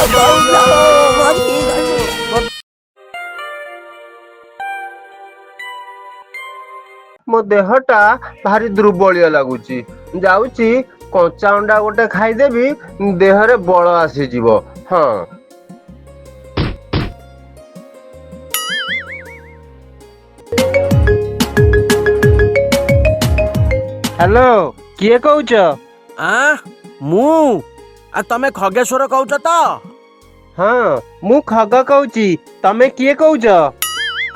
ମୋ ଦେହଟା ଭାରି ଦୁର୍ବଳିଆ ଲାଗୁଛି। ଯାଉଛି କଞ୍ଚା ଅଣ୍ଡା ଗୋଟେ ଖାଇଦେବି, ଦେହରେ ବଳ ଆସିଯିବ। ହଁ। ହ୍ୟାଲୋ, କିଏ କହୁଛ? ମୁଁ ତମେ ଖଗେଶ୍ୱର କହୁଛ ତ? ହଁ, ମୁଁ ଖଗ କହୁଛି। ତମେ କିଏ କହୁଛ?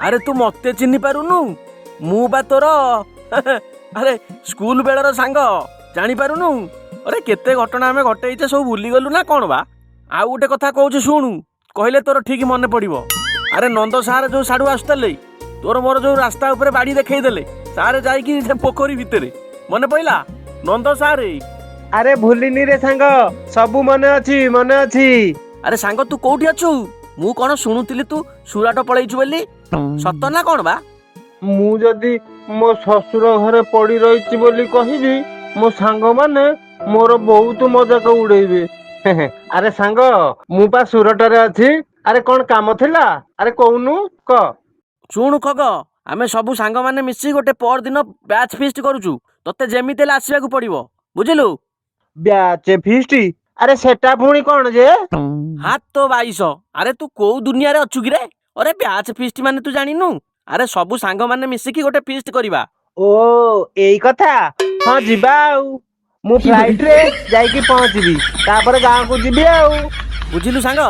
ଆରେ ତୁ ମତେ ଚିହ୍ନି ପାରୁନୁ? ମୁଁ ବା ତୋର ଆରେ ସ୍କୁଲ ବେଳର ସାଙ୍ଗ, ଜାଣିପାରୁନୁ? ଆରେ କେତେ ଘଟଣା ଆମେ ଘଟେଇଛେ, ସବୁ ଭୁଲିଗଲୁ ନା କଣ ବା? ଆଉ ଗୋଟେ କଥା କହୁଛି ଶୁଣୁ, କହିଲେ ତୋର ଠିକ ମନେ ପଡିବ। ଆରେ ନନ୍ଦ ସାର୍ ଯୋଉ ସାଡୁ ଆସୁଥିଲେ, ତୋର ମୋର ଯୋଉ ରାସ୍ତା ଉପରେ ବାଡି ଦେଖେଇଦେଲେ, ସାର୍ ଯାଇକି ପୋଖରୀ ଭିତରେ, ମନେ ପଇଲା? ନନ୍ଦ ସାର୍। ଆରେ ଭୁଲିନି ରେ ସାଙ୍ଗ, ସବୁ ମନେ ଅଛି, ମନେ ଅଛି। ଆରେ ସାଙ୍ଗ ତୁ କୋଉଠି ଅଛୁ? ମୁଁ କଣ ଶୁଣୁଥିଲି ତୁ ସୁରାଟ ପଳେଇଛୁ ବୋଲି, ସତ ନା କଣ ବା? ମୁଁ ଯଦି ମୋ ଶ୍ୱଶୁର ଘରେ ପଡି ରହିଛି ବୋଲି କହିବି, ମୋ ସାଙ୍ଗମାନେ ମୋର ବହୁତ ମଜାକ ଉଡେଇବେ। ଆରେ ସାଙ୍ଗ, ମୁଁ ପା ସୁରଟରେ ଅଛି। ଆରେ କଣ କାମ ଥିଲା? ଆରେ କହୁନୁ, କହ। ଶୁଣୁ ଖଗ, ଆମେ ସବୁ ସାଙ୍ଗମାନେ ମିଶି ଗୋଟେ ପରଦିନ ବ୍ୟାଚ୍ ଫିଷ୍ଟ କରୁଛୁ। ତତେ ଯେମିତି ହେଲେ ଆସିବାକୁ ପଡିବ, ବୁଝିଲୁ? Batch feast? ଆରେ ସେଟା ପୁଣି କଣ ଯେ? ହାତ ବାଇଶ। ଆରେ ତୁ କୋଉ ଦୁନିଆରେ ଅଛୁ କିରେ? ଆରେ ବ୍ୟାଚ୍ ଫିଷ୍ଟ ମାନେ ତୁ ଜାଣିନୁ? ଆରେ ସବୁ ସାଙ୍ଗମାନେ ମିଶିକି ଗୋଟେ ଫିଷ୍ଟ କରିବା। ଓ, ଏଇ କଥା। ହଁ, ଯିବା ଆଉ। ମୁଁ ଫ୍ଲାଇଟରେ ଯାଇକି ପହଞ୍ଚିବି, ତାପରେ ଗାଁକୁ ଯିବି ଆଉ। ବୁଝିଲୁ ସାଙ୍ଗ?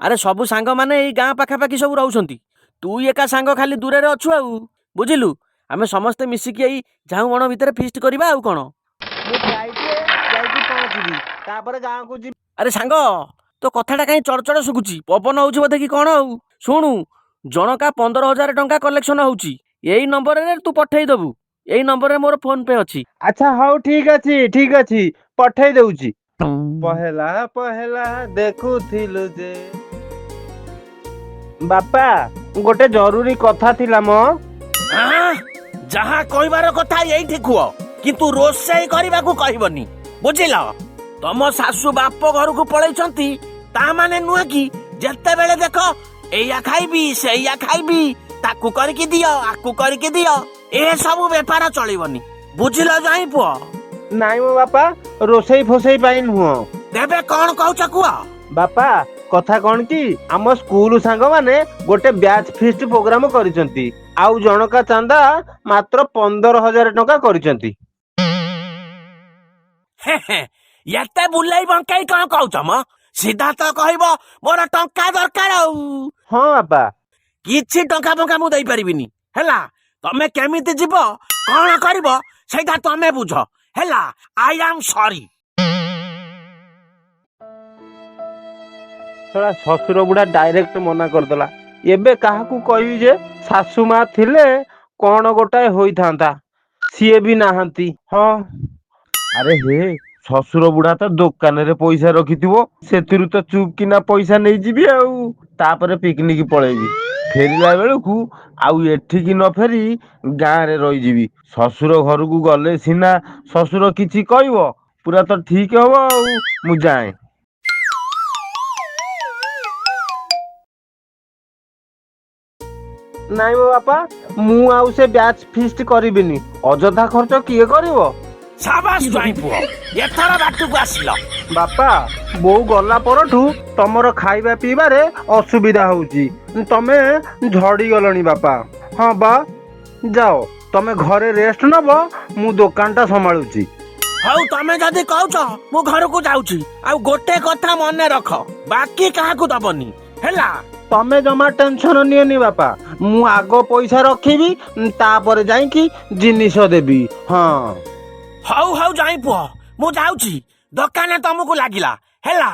ଆରେ ସବୁ ସାଙ୍ଗମାନେ ଏଇ ଗାଁ ପାଖାପାଖି ସବୁ ରହୁଛନ୍ତି। ତୁ ଏକା ସାଙ୍ଗ ଖାଲି ଦୂରରେ ଅଛୁ ଆଉ, ବୁଝିଲୁ? ଆମେ ସମସ୍ତେ ମିଶିକି ଏଇ ଝାଉଁ ବଣ ଭିତରେ ଫିଷ୍ଟ କରିବା ଆଉ କଣ। ମୁଁ ଫ୍ଲାଇଟରେ ଯାଇକି ପହଞ୍ଚିବି, ତାପରେ ଗାଁକୁ ଯିବି। ଆରେ ସାଙ୍ଗ, ତୋ କଥାଟା କାହିଁ ଚଡ଼ଚଡ଼ ଶୁଭୁଛି? ପବନ ହଉଛି ବୋଧେ କି କଣ? ଆଉ ଶୁଣୁ, ଜଣକା 15,000 ଟଙ୍କା କଲେକ୍ସନ ହଉଛି। ଏଇ ନମ୍ବରରେ ତୁ ପଠେଇ ଦବୁ। ଏଇ ନମ୍ବରରେ ମୋର ଫୋନ ପେ ଅଛି। ଆଚ୍ଛା, ହଉ, ଠିକ ଅଛି, ଠିକ ଅଛି, ପଠେଇ ଦଉଛି। ପହେଲା ପହେଲା ଦେଖୁଥିଲୁ ଯେ। ବାପା, ଗୋଟେ ଜରୁରୀ କଥା ଥିଲା ମ। ଯାହା କହିବାର କଥା ଏଇଠି କୁହ, କିନ୍ତୁ ରୋଷେଇ କରିବାକୁ କହିବନି, ବୁଝିଲ? ତମ ଶାଶୁ ବାପ ଘରକୁ ପଳେଇଛନ୍ତି, ତା ମାନେ ନୁହେଁ କି ଯେତେବେଳେ ଦେଖ ଏଇଆ ଖାଇବି ସେଇଆ ଖାଇବି, ତାକୁ କରିକି ଦିଅ, ଆକୁ କରିକି ଦିଅ, ଏସବୁ ବେପାର ଚଳିବନି, ବୁଝିଲ ଯାଇ ପୁଅ? ନାଇଁ ମୋ ବାପା, ରୋଷେଇ ଫୋଷେଇ ପାଇଁ ନୁହଁ। ତେବେ କଣ କହୁଛ କୁହ? ବାପା, କଥା କଣ କି, ଆମ ସ୍କୁଲ ସାଙ୍ଗମାନେ ଗୋଟେ ବ୍ୟାଚ୍ ଫିଷ୍ଟ ପ୍ରୋଗ୍ରାମ କରିଛନ୍ତି। ଆଉ ଜଣକା ଚାନ୍ଦା ମାତ୍ର 15,000 ଟଙ୍କା କରିଛନ୍ତି। ଏତେ ବୁଲେଇ ବଙ୍କେଇ କଣ କହୁଛ ମ? ସିଧା ତ କହିବ ମୋର ଟଙ୍କା ଦରକାର ଆଉ। ହଁ ବାପା। କିଛି ଟଙ୍କା ଫଙ୍କା ମୁଁ ଦେଇପାରିବିନି, ହେଲା? ତମେ କେମିତି ଯିବ, କଣ କରିବ, ସେଇଟା ତମେ ବୁଝ, ହେଲା? ଆଇ ଆମ୍ ସରି। ଶ୍ୱଶୁର ବୁଢା ଡାଇରେକ୍ଟ ମନା କରିଦେଲା। ଏବେ କାହାକୁ କହିବି ଯେ? ଶାଶୁ ମା ଥିଲେ କଣ ଗୋଟାଏ ହୋଇଥାନ୍ତା, ସିଏ ବି ନାହାନ୍ତି। ହଁ, ଆରେ ହେ, ଶ୍ୱଶୁର ବୁଢା ତ ଦୋକାନରେ ପଇସା ରଖିଥିବ, ସେଥିରୁ ତ ଚୁପ୍ କିନା ପଇସା ନେଇଯିବି ଆଉ। ତାପରେ ପିକନିକ ପଳେଇବି। ଫେରିଲା ବେଳକୁ ଆଉ ଏଠିକି ନ ଫେରି ଗାଁରେ ରହିଯିବି। ଶ୍ୱଶୁର ଘରକୁ ଗଲେ ସିନା ଶ୍ୱଶୁର କିଛି କହିବ, ପୁରା ତ ଠିକ ହବ ଆଉ। ମୁଁ ଯାଏଁ। ନାଇଁ ମୋ ବାପା, ମୁଁ ଆଉ ସେ ବ୍ୟାଚ୍ ଫିଷ୍ଟ କରିବିନି। ଅଯଥା ଖର୍ଚ୍ଚ କିଏ କରିବ? ସାବାସ୍ ଜ୍ୱାଇଁ ପୁଅ, ଏଥର ବାଟକୁ ଆସିଲ। ବାପା, ବୋଉ ଗଲା ପରଠୁ ତମର ଖାଇବା ପିଇବାରେ ଅସୁବିଧା ହଉଛି। ତମେ ଝଡିଗଲଣି ବାପା। ହଁ ବା, ଯାଅ, ତମେ ଘରେ ରେଷ୍ଟ ନବ, ମୁଁ ଦୋକାନଟା ସମ୍ଭାଳୁଛି। ହଉ, ତମେ ଯଦି କହୁଛ ମୁଁ ଘରକୁ ଯାଉଛି। ଆଉ ଗୋଟେ କଥା ମନେ ରଖ, ବାକି କାହାକୁ ଦବନି, ହେଲା? ତମେ ଜମା ଟେନସନ ନିଅନି ବାପା। ମୁଁ ଆଗ ପଇସା ରଖିବି, ତାପରେ ଯାଇକି ଜିନିଷ ଦେବି। ହଁ। ହଉ ହଉ ଜ୍ୱାଇଁ ପୁଅ, ମୁଁ ଯାଉଛି, ଦୋକାନ ତମକୁ ଲାଗିଲା, ହେଲା?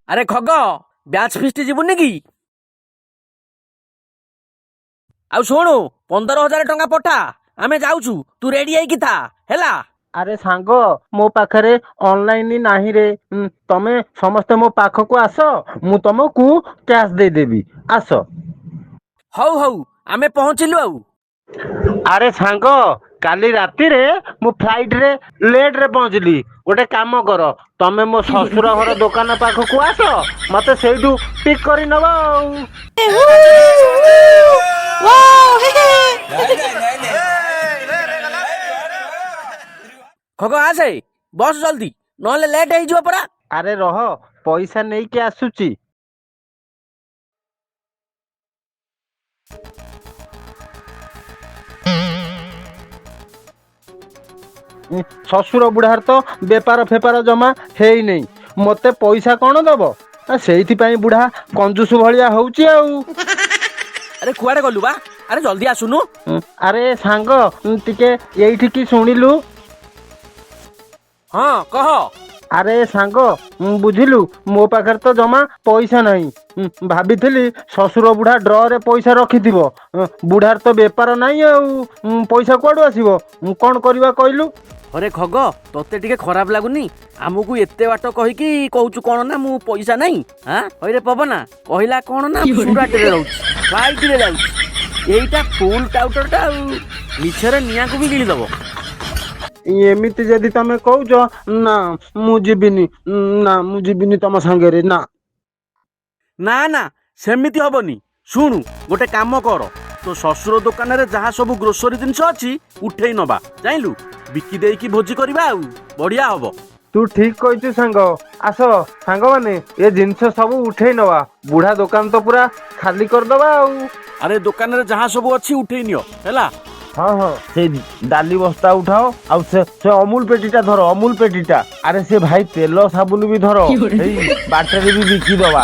ଆରେ ଖଗ, ବ୍ୟାଚ୍ ଫିଷ୍ଟ ଯିବୁନି କି? ଆଉ ଶୁଣୁ 15,000 ଟଙ୍କା ପଠା, ଆମେ ଯାଉଛୁ, ତୁ ରେଡି ହେଇକି ଥା ହେଲା। ଆରେ ସାଙ୍ଗ ମୋ ପାଖରେ ଅନଲାଇନ ନାହିଁ ରେ। ତମେ ସମସ୍ତେ ମୋ ପାଖକୁ ଆସ, ମୁଁ ତମକୁ କ୍ୟାସ୍ ଦେଇଦେବି। ଆସ। ହଉ ହଉ ଆମେ ପହଞ୍ଚିଲୁ ଆଉ। ଆରେ ସାଙ୍ଗ କାଲି ରାତିରେ ମୁଁ ଫ୍ଲାଇଟରେ ଲେଟରେ ପହଞ୍ଚିଲି। ଗୋଟେ କାମ କର, ତମେ ମୋ ଶ୍ୱଶୁର ଘର ଦୋକାନ ପାଖକୁ ଆସ, ମତେ ସେଇଠୁ ପିକ୍ କରି ନବ ଆଉ। ଖଗ ଆସେ, ବସ୍ ଜଲ୍ଦି, ନହେଲେ ଲେଟ୍ ହେଇଯିବ ପରା। ଆରେ ରହ, ପଇସା ନେଇକି ଆସୁଛି। ଶ୍ୱଶୁର ବୁଢାର ତ ବେପାର ଫେପାର ଜମା ହେଇନେଇ, ମତେ ପଇସା କଣ ଦବ? ସେଇଥିପାଇଁ ବୁଢା କଞ୍ଜୁସ ଭଳିଆ ହଉଛି ଆଉ। ଆରେ କୁଆଡେ ଗଲୁ ବା? ଆରେ ଜଲ୍ଦି ଆସୁନୁ। ଆରେ ସାଙ୍ଗ ଟିକେ ଏଇଠିକି ଶୁଣିଲୁ। ହଁ କହ। ଆରେ ସାଙ୍ଗ ବୁଝିଲୁ, ମୋ ପାଖରେ ତ ଜମା ପଇସା ନାହିଁ। ଭାବିଥିଲି ଶ୍ୱଶୁର ବୁଢା ଡ୍ରରେ ପଇସା ରଖିଥିବ। ବୁଢାର ତ ବେପାର ନାହିଁ ଆଉ ପଇସା କୁଆଡୁ ଆସିବ? କଣ କରିବା କହିଲୁ? ଅରେ ଖଗ, ତତେ ଟିକେ ଖରାପ ଲାଗୁନି? ଆମକୁ ଏତେ ବାଟ କହିକି କହୁଛୁ କଣ ନା ମୁଁ ପଇସା ନାହିଁ? ହଇରେ ପବନା, କହିଲା କଣ ନା ସୁରାଟରେ ରହୁଛି, ଫ୍ଲାଇଟରେ ଯାଉଛି। ଏଇଟା ଫୁଲ ଟାଉଟରଟା ଆଉ, ମିଛରେ ନିଆଁକୁ ବି ଗିଳିଦବ। ଏମିତି ଯଦି ତମେ କହୁଛ, ନା ମୁଁ ଯିବିନି। ନା ମୁଁ ଯିବିନି ତମ ସାଙ୍ଗରେ, ନା। ନା ନା, ସେମିତି ହବନି। ଶୁଣୁ, ଗୋଟେ କାମ କର, ତୋ ଶ୍ୱଶୁର ଦୋକାନରେ ଯାହା ସବୁ ଗ୍ରୋସରୀ ଜିନିଷ ଅଛି ଉଠେଇ ନବା, ଜାଇଁଲୁ? ବିକି ଦେଇକି ଭୋଜି କରିବା ଆଉ, ବଢିଆ ହବ। ତୁ ଠିକ କହିଛୁ ସାଙ୍ଗ। ଆସ ସାଙ୍ଗମାନେ, ଏ ଜିନିଷ ସବୁ ଉଠେଇ ନବା। ବୁଢା ଦୋକାନ ତ ପୁରା ଖାଲି କରିଦବା ଆଉ। ଆରେ ଦୋକାନରେ ଯାହା ସବୁ ଅଛି ଉଠେଇ ନିଅ ହେଲା। ହଁ ହଁ, ସେଇ ଡାଲି ବସ୍ତା ଉଠାଅ, ଆଉ ସେ ଅମୁଲ ପେଟିଟା ଧର, ଅମୁଲ ପେଟିଟା। ଆରେ ସେ ଭାଇ ତେଲ ସାବୁନ ବି ଧର, ଏଇ ବାଟରେ ବି ବିକିଦବା।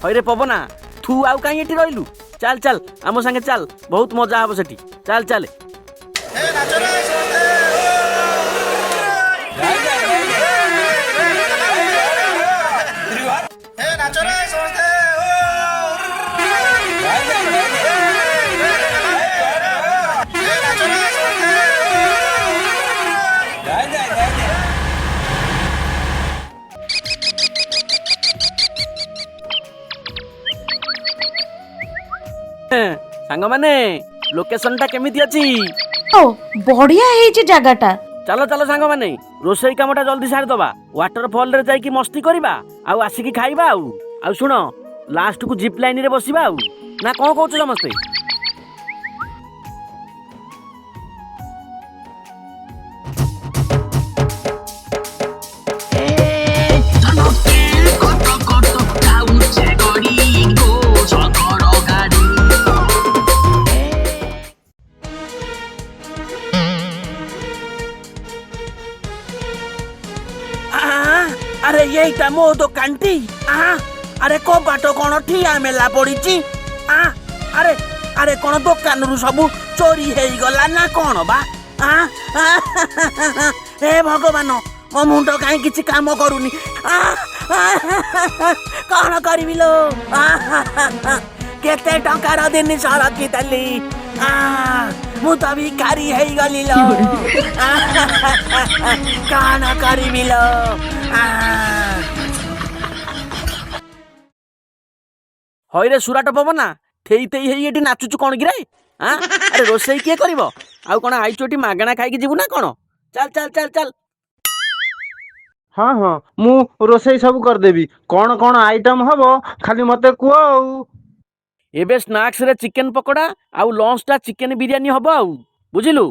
ହଇରେ ପବନା, ତୁ ଆଉ କାହିଁ ଏଠି ରହିଲୁ? ଚାଲ ଚାଲ ଆମ ସାଙ୍ଗେ ଚାଲ, ବହୁତ ମଜା ହବ ସେଠି। ଚାଲ ଚାଲେ। ସାଙ୍ଗମାନେ, ଲୋକେସନ ଟା କେମିତି ଅଛି? ଓ ବଢିଆ ହେଇଛି ଜାଗାଟା। ଚାଲ ଚାଲ ସାଙ୍ଗମାନେ, ରୋଷେଇ କାମଟା ଜଲ୍ଦି ସାରିଦବା। ୱାଟର ଫଲରେ ଯାଇକି ମସ୍ତି କରିବା, ଆଉ ଆସିକି ଖାଇବା ଆଉ। ଆଉ ଶୁଣ, ଲାଷ୍ଟକୁ ଜିପ୍ ଲାଇନରେ ବସିବା ଆଉ, ନା କଣ କହୁଛ ସମସ୍ତେ? ଆରେ ଏଇଟା ମୋ ଦୋକାନଟି। ଆରେ କବାଟ କଣ ଠିଆ ମେଲା ପଡିଛି? ଆରେ ଆରେ କଣ ଦୋକାନରୁ ସବୁ ଚୋରି ହେଇଗଲା ନା କଣ ବା? ହେ ଭଗବାନ, ମୋ ମୁଣ୍ଡ କାହିଁ କିଛି କାମ କରୁନି। କଣ କରିବି ଲୋ? କେତେ ଟଙ୍କାର ଜିନିଷ ରଖିଥିଲି, ମୁଁ ତ ଭିକାରୀ ହେଇଗଲି ଲୋ। କଣ କରିବି ଲୋ? ହଇରେ ସୁରାଟ ପବନା, ଥେଇ ଥେଇ ହେଇ ଏଠି ନାଚୁଛୁ କଣ କିରେ? ଆରେ ରୋଷେଇ କିଏ କରିବ? ଆଉ କଣ ଆଇଛୁ ଏଠି ମାଗଣା ଖାଇକି ଯିବୁ ନା କଣ? ଚାଲ ଚାଲ ଚାଲ ଚାଲ। ହଁ ହଁ, ମୁଁ ରୋଷେଇ ସବୁ କରିଦେବି। କଣ କଣ ଆଇଟମ ହବ ଖାଲି ମତେ କୁହ ଆଉ। ଏବେ ସ୍ନାକ୍ସରେ ଚିକେନ ପକୋଡା, ଆଉ ଲଞ୍ଚଟା ଚିକେନ ବିରିୟାନୀ ହବ ଆଉ, ବୁଝିଲୁ?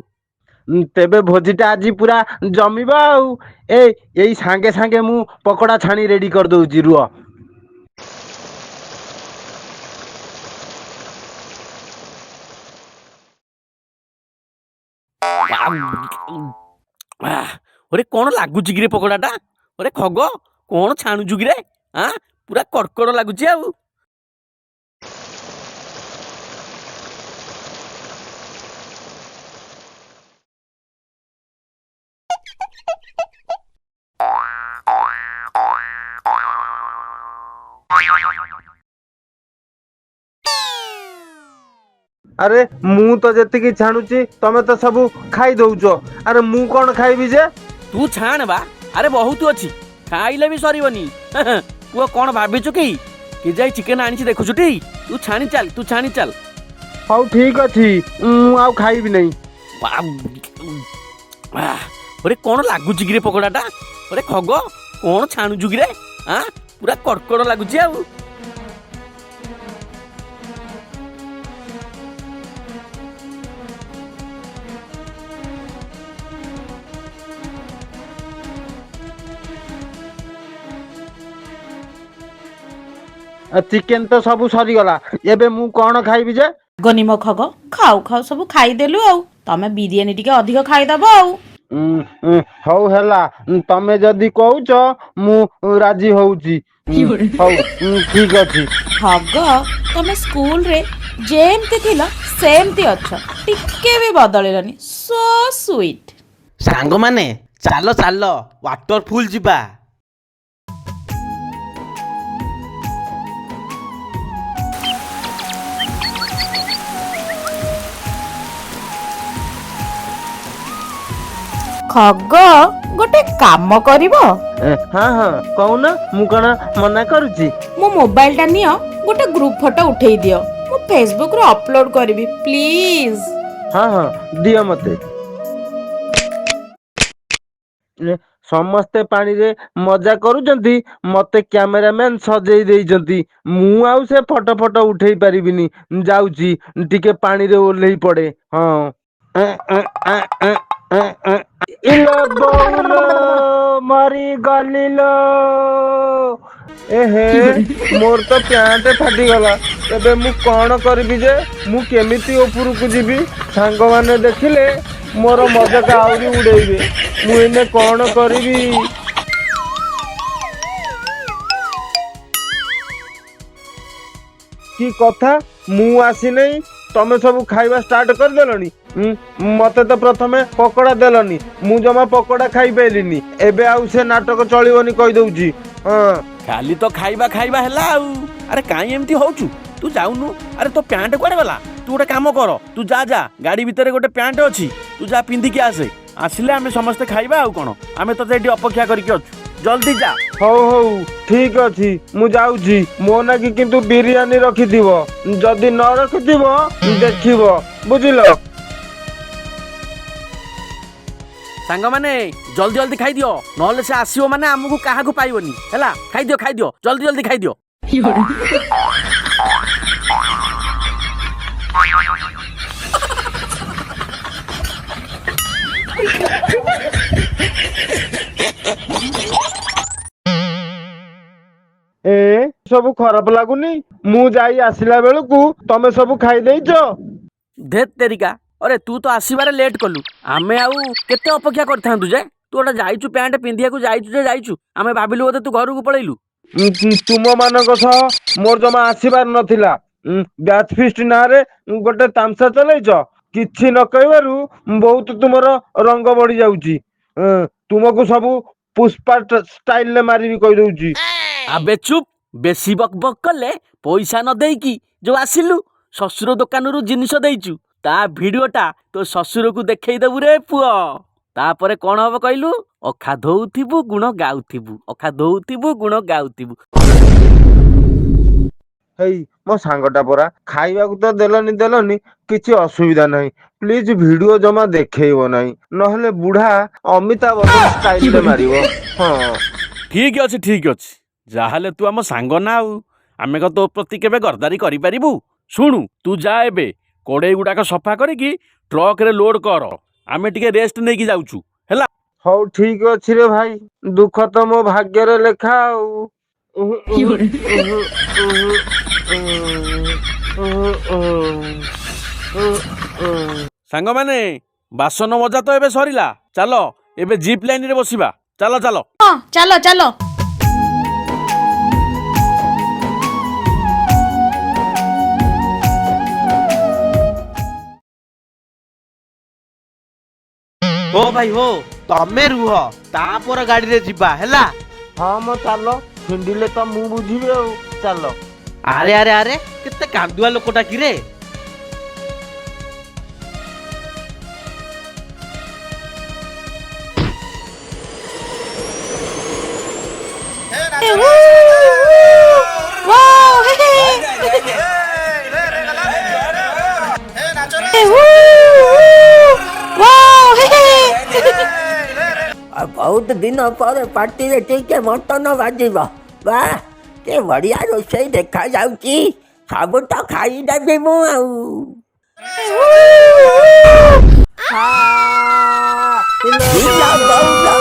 ତେବେ ଭୋଜିଟା ଆଜି ପୁରା ଜମିବ ଆଉ। ଏଇ ସାଙ୍ଗେ ସାଙ୍ଗେ ମୁଁ ପକୋଡା ଛାଣି ରେଡି କରିଦଉଛି, ରୁହ। ଓରେ କଣ ଲାଗୁଛି କିରେ ପକୋଡାଟା? ଓରେ ଖଗ, କଣ ଛାଣୁଛୁ କିରେ? ପୁରା କଡ଼କଡ ଲାଗୁଛି ଆଉ। ଆରେ ମୁଁ ତ ଯେତିକି ଛାଣୁଛି ତମେ ତ ସବୁ ଖାଇ ଦଉଛ। ଆରେ ମୁଁ କଣ ଖାଇବି ଯେ? ତୁ ଛାଣ ବା, ଆରେ ବହୁତ ଅଛି, ଖାଇଲେ ବି ସରିବନି। ପୁଅ କଣ ଭାବିଛୁ କି ଯାଇ ଚିକେନ ଆଣିଛି ଦେଖୁଛୁ ଟି? ତୁ ଛାଣି ଚାଲ, ତୁ ଛାଣି ଚାଲ। ହଉ ଠିକ ଅଛି, ମୁଁ ଆଉ ଖାଇବି ନାହିଁ। ଅରେ କଣ ଲାଗୁଛି କିରେ ପକୋଡାଟା? ଅରେ ଖଗ କଣ ଛାଣୁଛୁ କିରେ? ପୁରା କଡ଼କଡ଼ ଲାଗୁଛି ଆଉ। ଚିକେନ ତ ସବୁ ସରିଗଲା, ଏବେ ମୁଁ କଣ ଖାଇବି ଯେ? ଗନିମ ଖଗ ଖାଉ ଖାଉ ସବୁ ଖାଇଦେଲୁ ଆଉ ତମେ ବିରିୟାନୀ ଟିକେ ଅଧିକ ଖାଇଦବ ଆଉ। ହଉ ହେଲା, ତମେ ଯଦି କହୁଛ ମୁଁ ରାଜି ହଉଛି। ହଉ ଠିକ ଅଛି। ଖଗ ତମେ ସ୍କୁଲରେ ଯେମିତି ଥିଲ ସେମିତି ଅଛ, ଟିକେ ବି ବଦଳିଲନି। Show sweet. ସାଙ୍ଗମାନେ ଚାଲ ଚାଲ ୱାଟରଫୁଲ ଯିବା। ଖଗ ଗୋଟେ କାମ କରିବ, ହଁ ହଁ କହୁନ, ମୁଁ କଣ ମନା କରୁଛି? ମୋ ମୋବାଇଲ ଟା ନିଅ, ଗୋଟେ ଗ୍ରୁପ ଫଟୋ ଉଠେଇ ଦିଅ, ମୁଁ ଫେସବୁକ ରେ ଅପଲୋଡ କରିବି ପ୍ଲିଜ। ହଁ ହଁ ଦିଅ ମତେ। ସମସ୍ତେ ପାଣିରେ ମଜା କରୁଛନ୍ତି, ମତେ କ୍ୟାମେରାମ୍ୟାନ ସଜେଇ ଦେଇଛନ୍ତି। ମୁଁ ଆଉ ସେ ଫଟୋ ଉଠେଇ ପାରିବିନି, ଯାଉଛି ଟିକେ ପାଣିରେ ଓହ୍ଲେଇ ପଡେ। ହଁ ଇଲୋ ବୋଉଲୋ ମରି ଗଲିଲୋ। ଏହେ ମୋର ତ ପ୍ୟାଣ୍ଟ ଫାଟିଗଲା। ଏବେ ମୁଁ କଣ କରିବି ଯେ? ମୁଁ କେମିତି ଉପରକୁ ଯିବି? ସାଙ୍ଗମାନେ ଦେଖିଲେ ମୋର ମଜାକ ଆହୁରି ଉଡେଇବେ। ମୁଁ ଏଇନେ କଣ କରିବି? କି କଥା, ମୁଁ ଆସିନେଇ ତମେ ସବୁ ଖାଇବା ଷ୍ଟାର୍ଟ କରିଦେଲଣି? ମତେ ତ ପ୍ରଥମେ ପକୋଡା ଦେଲନି, ମୁଁ ଜମା ପକୋଡା ଖାଇପାରିଲିନି। ଏବେ ଆଉ ସେ ନାଟକ ଚଳିବନି କହିଦଉଛି। ହଁ ଖାଲି ତ ଖାଇବା ଖାଇବା ହେଲା ଆଉ। ଆରେ କାହିଁ ଏମିତି ହଉଛୁ? ତୁ ଯାଉନୁ। ଆରେ ତୋ ପ୍ୟାଣ୍ଟ କୁଆଡେ ଗଲା? ତୁ ଗୋଟେ କାମ କର, ତୁ ଯା ଗାଡି ଭିତରେ ଗୋଟେ ପ୍ୟାଣ୍ଟ ଅଛି, ତୁ ଯା ପିନ୍ଧିକି ଆସେ। ଆସିଲେ ଆମେ ସମସ୍ତେ ଖାଇବା ଆଉ କଣ। ଆମେ ତତେ ଏଠି ଅପେକ୍ଷା କରିକି ଅଛୁ, ଜଲ୍ଦି ଯା। ହଉ ହଉ ଠିକ ଅଛି, ମୁଁ ଯାଉଛି। ମୋ ନାଗି କିନ୍ତୁ ବିରିୟାନୀ ରଖିଥିବ, ଯଦି ନ ରଖିଥିବ ଦେଖିବ, ବୁଝିଲ? ସାଙ୍ଗମାନେ ଜଲ୍ଦି ଜଲ୍ଦି ଖାଇଦିଅ, ନହେଲେ ସେ ଆସିବ ମାନେ ଆମକୁ କାହାକୁ ପାଇବନି। ହେଲା, ଖାଇଦିଅ ଖାଇଦିଅ, ଜଲ୍ଦି ଜଲ୍ଦି ଖାଇଦିଅ। ସବୁ ଖରାପ ଲାଗୁନି? ମୁଁ ଯାଇ ଆସିଲା ବେଳକୁ ତମେ ସବୁ ଖାଇଦେଇଛ। ଧେତ୍ ତେରିକା, ଅରେ ତୁ ତ ଆସିବାରେ ଲେଟ୍ କଲୁ। ଆମେ ଆଉ କେତେ ଅପେକ୍ଷା କରିଥାନ୍ତୁ ଯେ? ତୁ ଗୋଟେ ଯାଇଛୁ ପ୍ୟାଣ୍ଟ ପିନ୍ଧିବାକୁ ଯାଇଛୁ, ଆମେ ଭାବିଲୁ ବୋଧେ ତୁ ଘରକୁ ପଳେଇଲୁ। ତୁମ ମାନଙ୍କ ସହ ମୋର ଜମା ଆସିବାର ନଥିଲା। ବ୍ୟାଚ୍ ଫିଷ୍ଟ ନାଁରେ ଗୋଟେ ତାମସା ଚଲେଇଛ। କିଛି ନ କହିବାରୁ ବହୁତ ତୁମର ରଙ୍ଗ ବଢି ଯାଉଛି। ତୁମକୁ ସବୁ ପୁଷ୍ପା ଷ୍ଟାଇଲରେ ମାରିବି କହିଦଉଛି। ଆବେ ଚୁପ୍, ବେଶୀ ବକ୍ ବକ୍ କଲେ ପଇସା ନ ଦେଇକି ଯୋଉ ଆସିଲୁ ଶ୍ୱଶୁର ଦୋକାନରୁ ଜିନିଷ ଦେଇଛୁ, ତା ଭିଡିଓଟା ତୋ ଶ୍ୱଶୁରକୁ ଦେଖେଇ ଦେବୁ ରେ ପୁଅ। ତାପରେ କଣ ହବ କହିଲୁ? ଅଖା ଧଉଥିବୁ ଗୁଣ ଗାଉଥିବୁ, ଅଖା ଧଉଥିବୁ ଗୁଣ ଗାଉଥିବୁ। ହେଇ ମୋ ସାଙ୍ଗଟା ପରା, ଖାଇବାକୁ ତ ଦେଲନି, କିଛି ଅସୁବିଧା ନାହିଁ। ପ୍ଲିଜ ଭିଡିଓ ଜମା ଦେଖେଇବ ନାହିଁ, ନହେଲେ ବୁଢା ଅମିତାଭ ବଚ୍ଚନ ଷ୍ଟାଇଲରେ ମାରିବ। ହଁ ଠିକ ଅଛି, ଯାହାହେଲେ ତୁ ଆମ ସାଙ୍ଗ ନା ଆଉ। ଆମେ କଣ ତୋ ପ୍ରତି କେବେ ଗର୍ଦାରି କରିପାରିବୁ? ଶୁଣୁ, ତୁ ଯା ଏବେ କଡ଼େଇ ଗୁଡାକ ସଫା କରିକି ଟ୍ରକରେ ଲୋଡ କର। ଆମେ ଟିକେ ରେଷ୍ଟ ନେଇକି ଯାଉଛୁ, ହେଲା। ହଉ ଠିକ ଅଛି ରେ ଭାଇ, ଦୁଃଖ ତ ମୋ ଭାଗ୍ୟରେ ଲେଖା ଆଉ। ଉହୁ, ଉହୁ, ଉହୁ, ଉହୁ, ଉହୁ, ଉହୁ, ଉହୁ। ସାଙ୍ଗମାନେ, ବାସନ ମଜା ତ ଏବେ ସରିଲା, ଚାଲ ଏବେ ଜିପ୍ ଲାଇନରେ ବସିବା। ଚାଲ ଚାଲ। ହଁ ଚାଲ ଚାଲ। ହୋ ଭାଇ ହୋ, ତମେ ରୁହ, ତାପରେ ଗାଡିରେ ଯିବା ହେଲା। ହଁ ମ ଚାଲ, ଛିଣ୍ଡିଲେ ତ ମୁଁ ବୁଝିବି ଆଉ, ଚାଲ। ଆରେ ଆରେ ଆରେ, କେତେ କାନ୍ଦୁଆ ଲୋକଟା କିରେ? बहुत दिन पर पार्टी रे टिके मटन बाजिब बा के बढ़िया रोषेई देखा जाउची सब तो खाई देबी मु आउ इला बौलो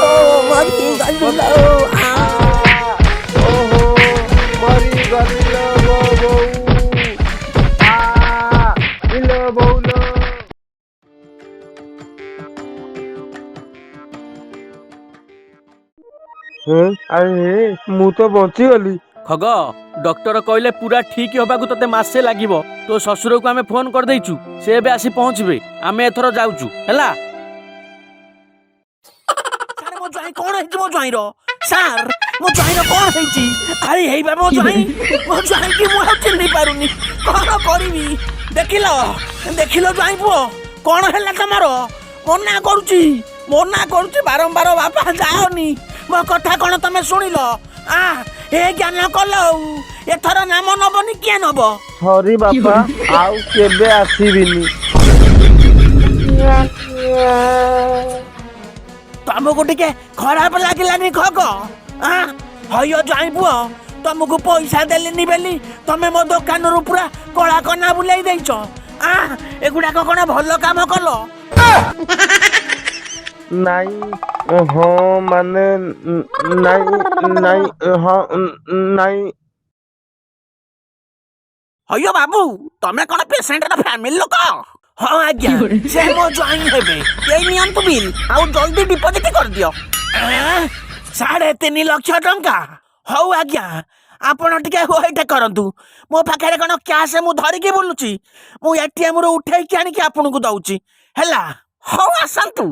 मरी गलुलो ओहो मरी गलिलो बहू इलो बौलो ଆରେ ମୁଁ ତ ବଞ୍ଚିଗଲି। ଖଗ ଡକ୍ଟର କହିଲେ ପୁରା ଠିକ ହବାକୁ ତତେ ମାସେ ଲାଗିବ। ତୋ ଶ୍ୱଶୁରକୁ ଆମେ ଫୋନ କରିଦେଇଛୁ, ସେ ଏବେ ଆସି ପହଞ୍ଚିବେ। ଆମେ ଏଥର ଯାଉଛୁ ହେଲା। ସାର୍ ମୋ ଜ୍ୱାଇଁ କଣ ହେଇଛି? ମୋ ଜ୍ୱାଇଁର ସାର୍ ମୋ ଜ୍ୱାଇଁର କଣ ହେଇଛି? ଆରେ ହେଇବା ମୋ ଜ୍ୱାଇଁକି ମୁଁ ଆଉ ଚିହ୍ନି ପାରୁନି, କଣ କରିବି? ଦେଖିଲ ଦେଖିଲ ଜ୍ୱାଇଁ ପୁଅ କଣ ହେଲା ତମର? ମନା କରୁଛି ବାରମ୍ବାର ବାପା ଯାଅନି। ମୋ କଥା କଣ ତମେ ଶୁଣିଲ? ଏ ଜ୍ଞାନ କଲ ଆଉ ଏଥର ନାମ ନବନି କିଏ ନବ? ସରି ବାପା ଆଉ କେବେ ଆସିବିନି। ତମକୁ ଟିକେ ଖରାପ ଲାଗିଲାନି ଖଗ? ହଇଓ ଜ୍ୱାଇଁ ପୁଅ ତମକୁ ପଇସା ଦେଲିନି ବୋଲି ତମେ ମୋ ଦୋକାନରୁ ପୁରା କଳା କନା ବୁଲେଇ ଦେଇଛ। ଏଗୁଡାକ କଣ ଭଲ କାମ କଲ? ନାଇଁ ହଁ ମାନେ ନାଇଁ ହଁ ନାଇଁ। ହଇଓ ବାବୁ ତମେ କଣ ପେସେଣ୍ଟର ଫ୍ୟାମିଲି ଲୋକ? ହଁ ଆଜ୍ଞା ସେ ମୋ ଜ୍ୱାଇଁ ହେବେ। ଏଇ ନିଅନ୍ତୁ ବିଲ୍ ଆଉ ଜଲ୍ଦି ଡିପୋଜିଟ୍ କରିଦିଅ। 3.5 ଲକ୍ଷ ଟଙ୍କା। ହଉ ଆଜ୍ଞା ଆପଣ ଟିକେ ୱେଟ୍ କରନ୍ତୁ। ମୋ ପାଖରେ କଣ କ୍ୟାସ୍ ମୁଁ ଧରିକି ବୁଲୁଛି? ମୁଁ ATM ରୁ ଉଠେଇକି ଆଣିକି ଆପଣଙ୍କୁ ଦଉଛି ହେଲା। ହଉ ଆସନ୍ତୁ।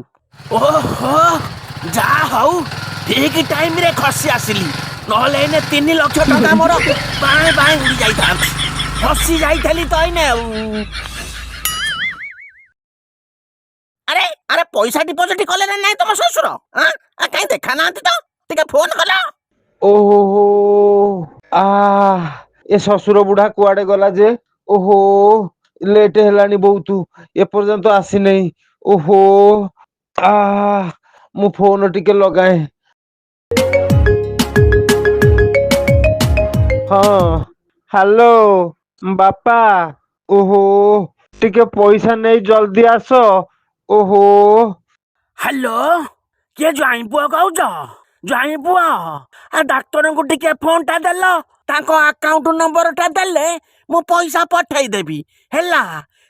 ଓହୋ ଯାହା ହଉ ଠିକ ଟାଇମରେ ଖସି ଆସିଲି, ନହେଲେ ଏଇନେ 3 ଲକ୍ଷ ଟଙ୍କା ମୋର ବାଏଁ ବାଏଁ ଉଡି ଯାଇଥାନ୍ତି। ଫସି ଯାଇଥିଲି ତ ଏଇନେ ଆଉ। ଆରେ ଆରେ ପଇସା ଡିପୋଜିଟ୍ କଲେ ନା ନାଇଁ ତମ ଶ୍ୱଶୁର? କାଇଁ ଦେଖା ନାହାନ୍ତି ତ, ଟିକେ ଫୋନ କଲ। ଓହୋ ଏ ଶ୍ୱଶୁର ବୁଢା କୁଆଡେ ଗଲା ଯେ? ଓହୋ ଲେଟ୍ ହେଲାଣି ବହୁତ, ଏପର୍ଯ୍ୟନ୍ତ ଆସିନେଇ। ଓହୋ ମୁଁ ଫୋନ ଟିକେ ଲଗାଏ। ହଁ ହ୍ୟାଲୋ ବାପା। ଓହୋ ଟିକେ ପଇସା ନେଇ ଜଲ୍ଦି ଆସ। ଓହୋ ହ୍ୟାଲୋ କିଏ ଜ୍ୱାଇଁ ପୁଅ କହୁଛ? ଜ୍ୱାଇଁ ପୁଅ ଡାକ୍ତରଙ୍କୁ ଟିକେ ଫୋନଟା ଦେଲ, ତାଙ୍କ ଆକାଉଣ୍ଟ ନମ୍ବରଟା ଦେଲେ ମୁଁ ପଇସା ପଠେଇଦେବି ହେଲା।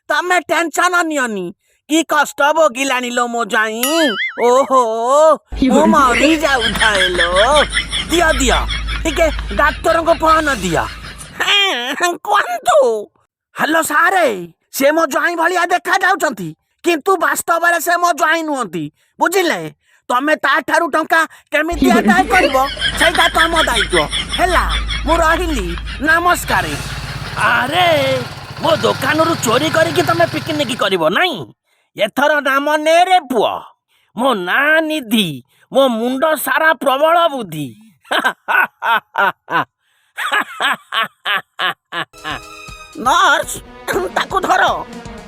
ତମେ ଟେନସନ ନିଅନି। କି କଷ୍ଟ ଭୋଗିଲାଣି ଲୋ ମୋ ଜ୍ୱାଇଁ। ଓହୋ ମୁଁ ମରି ଯାଉଥାଏ ଲୋ। ଦିଅ ଟିକେ ଡାକ୍ତରଙ୍କୁ ଫୋନ ଦିଅ। କୁହନ୍ତୁ। ହ୍ୟାଲୋ ସାରେ ସେ ମୋ ଜ୍ୱାଇଁ ଭଳିଆ ଦେଖା ଯାଉଛନ୍ତି, କିନ୍ତୁ ବାସ୍ତବରେ ସେ ମୋ ଜ୍ୱାଇଁ ନୁହନ୍ତି ବୁଝିଲେ। ତମେ ତା ଠାରୁ ଟଙ୍କା କେମିତି ଆଦାୟ କରିବ ସେଇଟା ତମ ଦାୟିତ୍ୱ ହେଲା। ମୁଁ ରହିଲି ନମସ୍କାର। ଆରେ ମୋ ଦୋକାନରୁ ଚୋରି କରିକି ତମେ ପିକନିକ କରିବ ନାଇଁ? ଏଥର ନାମ ନେ ରେ ପୁଅ, ମୋ ନାଁ ନିଧି, ମୋ ମୁଣ୍ଡ ସାରା ପ୍ରବଳ ବୁଦ୍ଧି। ନର୍ସ ତାକୁ ଧର।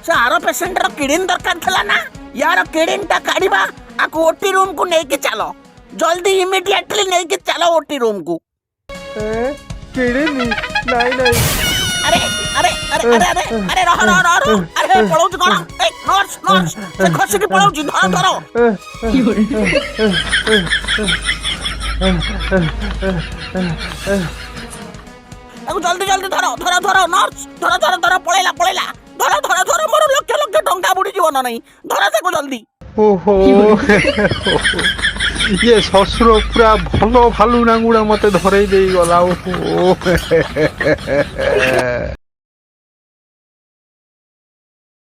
ସେ ଆର ପେସେଣ୍ଟର କିଡନୀ ଦରକାର ଥିଲା ନା, ୟାର କିଡନୀଟା କାଢିବା। ଆକୁ ଓଟି ରୁମକୁ ନେଇକି ଚାଲ, ଜଲ୍ଦି ଇମିଡିଏଟଲି ନେଇକି ଚାଲ ଓଟି ରୁମକୁ। କିଡନୀ ନାଇଁ ନାଇଁ। ଆରେ ଆରେ ଆରେ ଆରେ ଆରେ ଆରେ ରହ ଆରେ ପଳଉଛୁ କଣ? ନର୍ସ ସେ ଖସିକି ପଳଉଛି, ଧର। ତାକୁ ଜଲ୍ଦି ଧର ନର୍ସ, ଧର ପଳେଇଲା। ଧର ମୋର ଲକ୍ଷ ଟଙ୍କା ବୁଡିଯିବ ନା ନାଇଁ। ଧର ତାକୁ ଜଲ୍ଦି। ଓହୋ ଇଏ ଶ୍ୱଶୁର ପୁରା ଭଲ ଭାଲୁ ନାଙ୍ଗୁଡା ମତେ ଧରେଇ ଦେଇଗଲା। ଓହୋ